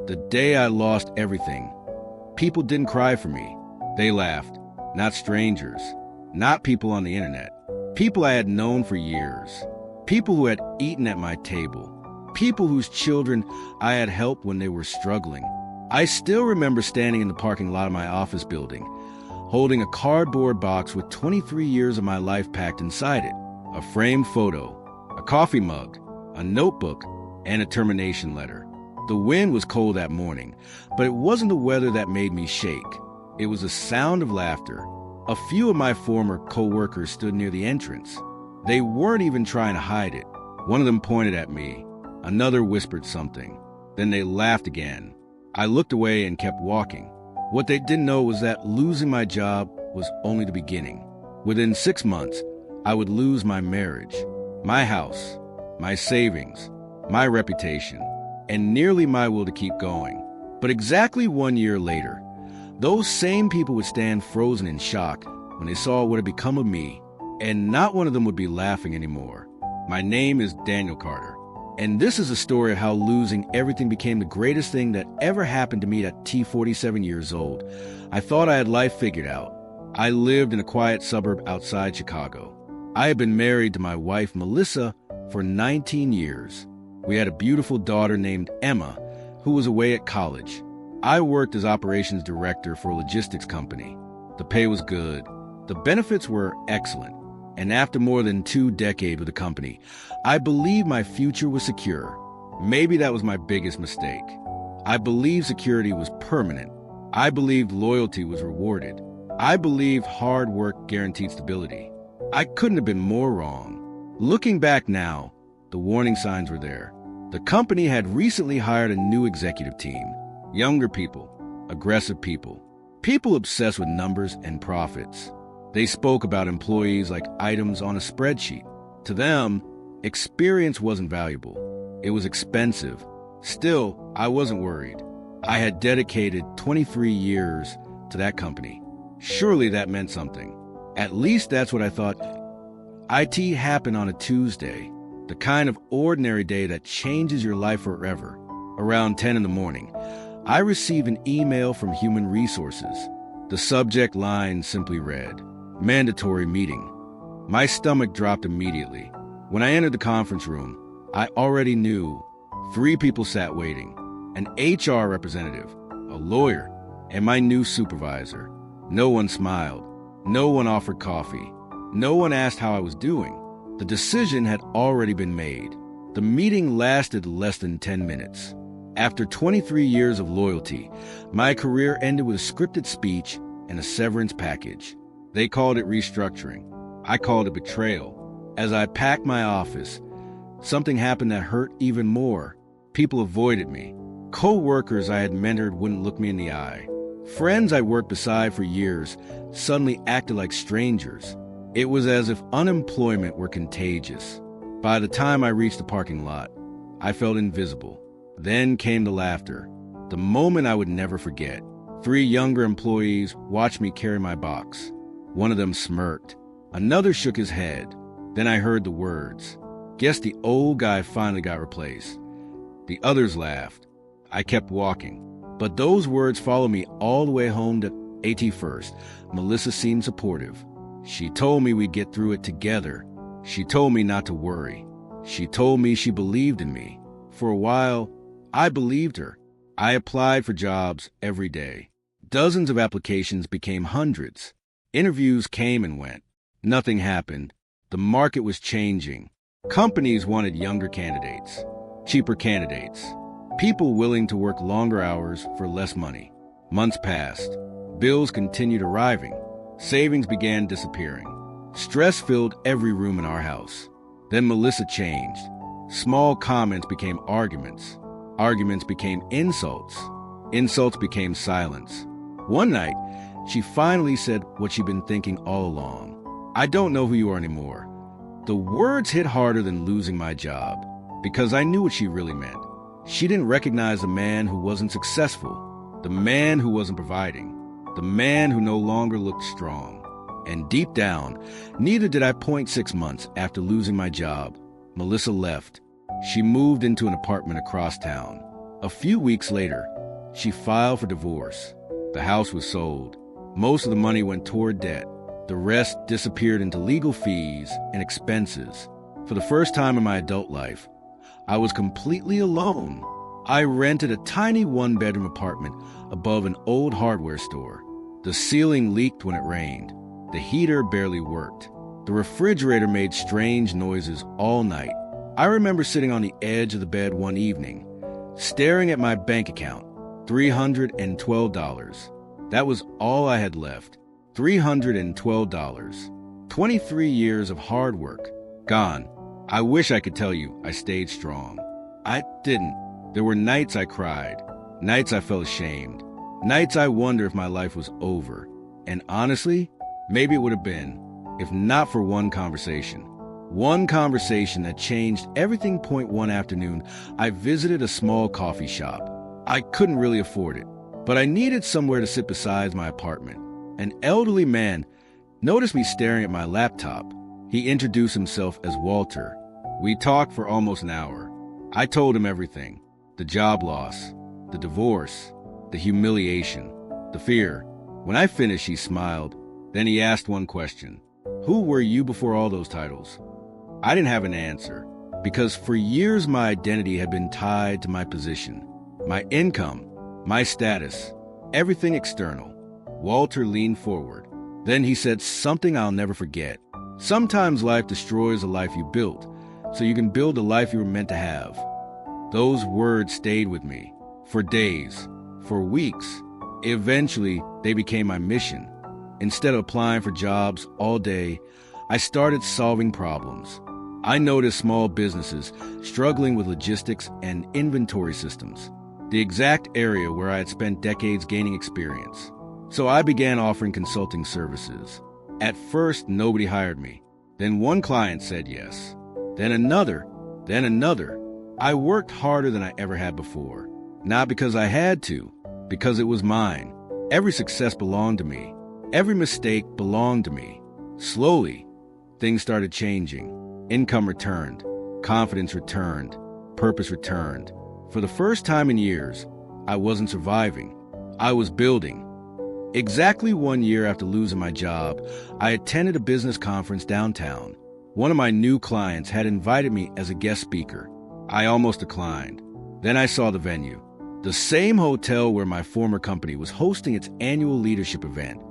The day I lost everything, people didn't cry for me. They laughed. Not strangers. Not people on the internet. People I had known for years. People who had eaten at my table. People whose children I had helped when they were struggling. I still remember standing in the parking lot of my office building, holding a cardboard box with 23 years of my life packed inside it. A framed photo, a coffee mug, a notebook, and a termination letter. The wind was cold that morning, but it wasn't the weather that made me shake. It was the sound of laughter. A few of my former co-workers stood near the entrance. They weren't even trying to hide it. One of them pointed at me. Another whispered something. Then they laughed again. I looked away and kept walking. What they didn't know was that losing my job was only the beginning. Within 6 months, I would lose my marriage, my house, my savings, my reputation, and nearly my will to keep going. But exactly 1 year later, those same people would stand frozen in shock when they saw what had become of me, and not one of them would be laughing anymore. My name is Daniel Carter, and this is a story of how losing everything became the greatest thing that ever happened to me at 47 years old. I thought I had life figured out. I lived in a quiet suburb outside Chicago. I had been married to my wife, Melissa, for 19 years. We had a beautiful daughter named Emma, who was away at college. I worked as operations director for a logistics company. The pay was good. The benefits were excellent. And after more than 2 decades with the company, I believed my future was secure. Maybe that was my biggest mistake. I believed security was permanent. I believed loyalty was rewarded. I believed hard work guaranteed stability. I couldn't have been more wrong. Looking back now, the warning signs were there. The company had recently hired a new executive team. Younger people, aggressive people, people obsessed with numbers and profits. They spoke about employees like items on a spreadsheet. To them, experience wasn't valuable. It was expensive. Still, I wasn't worried. I had dedicated 23 years to that company. Surely that meant something. At least that's what I thought. IT happened on a Tuesday, the kind of ordinary day that changes your life forever. Around 10 in the morning, I received an email from Human Resources. The subject line simply read, "Mandatory meeting." My stomach dropped immediately. When I entered the conference room, I already knew 3 people sat waiting: an HR representative, a lawyer, and my new supervisor. No one smiled. No one offered coffee. No one asked how I was doing. The decision had already been made. The meeting lasted less than 10 minutes. After 23 years of loyalty, my career ended with a scripted speech and a severance package. They called it restructuring. I called it betrayal. As I packed my office, something happened that hurt even more. People avoided me. Co-workers I had mentored wouldn't look me in the eye. Friends I worked beside for years suddenly acted like strangers. It was as if unemployment were contagious. By the time I reached the parking lot, I felt invisible. Then came the laughter, the moment I would never forget. 3 younger employees watched me carry my box. One of them smirked. Another shook his head. Then I heard the words, "Guess the old guy finally got replaced." The others laughed. I kept walking. But those words followed me all the way home to 81st. Melissa seemed supportive. She told me we'd get through it together. She told me not to worry. She told me she believed in me. For a while, I believed her. I applied for jobs every day. Dozens of applications became hundreds. Interviews came and went. Nothing happened. The market was changing. Companies wanted younger candidates, cheaper candidates, people willing to work longer hours for less money. Months passed. Bills continued arriving. Savings began disappearing. Stress filled every room in our house. Then Melissa changed. Small comments became arguments. Arguments became insults. Insults became silence. One night, she finally said what she'd been thinking all along. "I don't know who you are anymore." The words hit harder than losing my job, because I knew what she really meant. She didn't recognize the man who wasn't successful, the man who wasn't providing, the man who no longer looked strong. And deep down, neither did I. 6 months after losing my job, Melissa left. She moved into an apartment across town, A few weeks later, she filed for divorce. The house was sold. Most of the money went toward debt. The rest disappeared into legal fees and expenses. For the first time in my adult life, I was completely alone. I rented a tiny one-bedroom apartment above an old hardware store. The ceiling leaked when it rained. The heater barely worked. The refrigerator made strange noises all night. I remember sitting on the edge of the bed one evening, staring at my bank account, $312. That was all I had left. $312. 23 years of hard work, gone. I wish I could tell you I stayed strong. I didn't. There were nights I cried, nights I felt ashamed, nights I wonder if my life was over. And honestly, maybe it would have been, if not for one conversation. One conversation that changed everything. One afternoon, I visited a small coffee shop. I couldn't really afford it, but I needed somewhere to sit beside my apartment. An elderly man noticed me staring at my laptop. He introduced himself as Walter. We talked for almost an hour. I told him everything. The job loss, the divorce, the humiliation, the fear. When I finished, he smiled. Then he asked one question. Who were you before all those titles? I didn't have an answer, because for years my identity had been tied to my position, my income, my status, everything external. Walter leaned forward. Then he said something I'll never forget. Sometimes life destroys the life you built, so you can build the life you were meant to have. Those words stayed with me for days, for weeks. Eventually, they became my mission. Instead of applying for jobs all day, I started solving problems. I noticed small businesses struggling with logistics and inventory systems, the exact area where I had spent decades gaining experience. So I began offering consulting services. At first, nobody hired me. Then one client said yes. Then another. I worked harder than I ever had before. Not because I had to, because it was mine. Every success belonged to me. Every mistake belonged to me. Slowly, things started changing. Income returned. Confidence returned. Purpose returned. For the first time in years, I wasn't surviving. I was building. Exactly 1 year after losing my job, I attended a business conference downtown. One of my new clients had invited me as a guest speaker. I almost declined. Then I saw the venue, the same hotel where my former company was hosting its annual leadership event.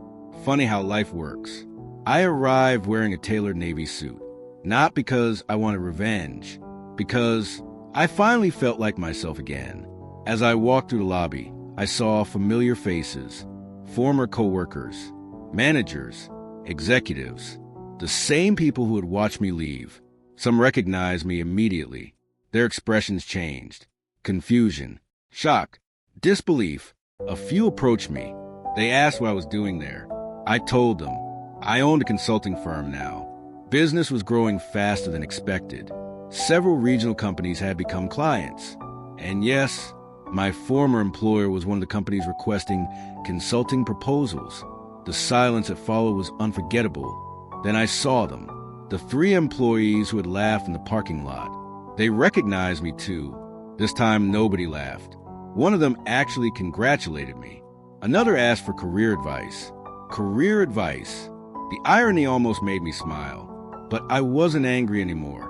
Funny how life works. I arrived wearing a tailored navy suit, not because I wanted revenge, because I finally felt like myself again. As I walked through the lobby, I saw familiar faces, former coworkers, managers, executives, the same people who had watched me leave. Some recognized me immediately. Their expressions changed. Confusion, shock, disbelief. A few approached me. They asked what I was doing there. I told them. I owned a consulting firm now. Business was growing faster than expected. Several regional companies had become clients. And yes, my former employer was one of the companies requesting consulting proposals. The silence that followed was unforgettable. Then I saw them. The 3 employees who had laughed in the parking lot. They recognized me too. This time nobody laughed. One of them actually congratulated me. Another asked for career advice. Career advice. The irony almost made me smile. But I wasn't angry anymore.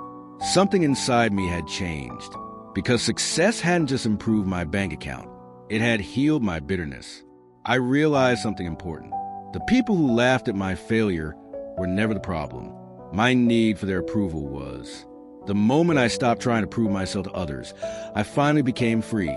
Something inside me had changed. Because success hadn't just improved my bank account. It had healed my bitterness. I realized something important. The people who laughed at my failure were never the problem. My need for their approval was. The moment I stopped trying to prove myself to others, I finally became free.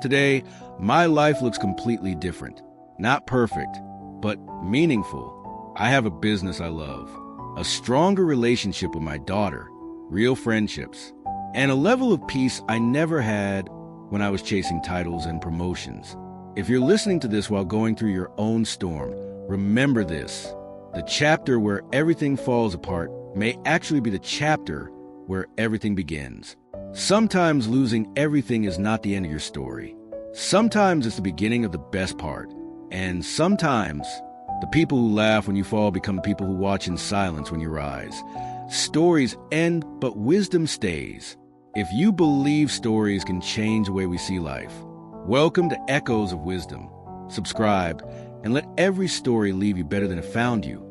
Today, my life looks completely different. Not perfect, but meaningful. I have a business I love, a stronger relationship with my daughter, real friendships, and a level of peace I never had when I was chasing titles and promotions. If you're listening to this while going through your own storm, remember this. The chapter where everything falls apart may actually be the chapter where everything begins. Sometimes losing everything is not the end of your story. Sometimes it's the beginning of the best part. And sometimes the people who laugh when you fall become the people who watch in silence when you rise. Stories end, but wisdom stays. If you believe stories can change the way we see life, welcome to Echoes of Wisdom. Subscribe and let every story leave you better than it found you.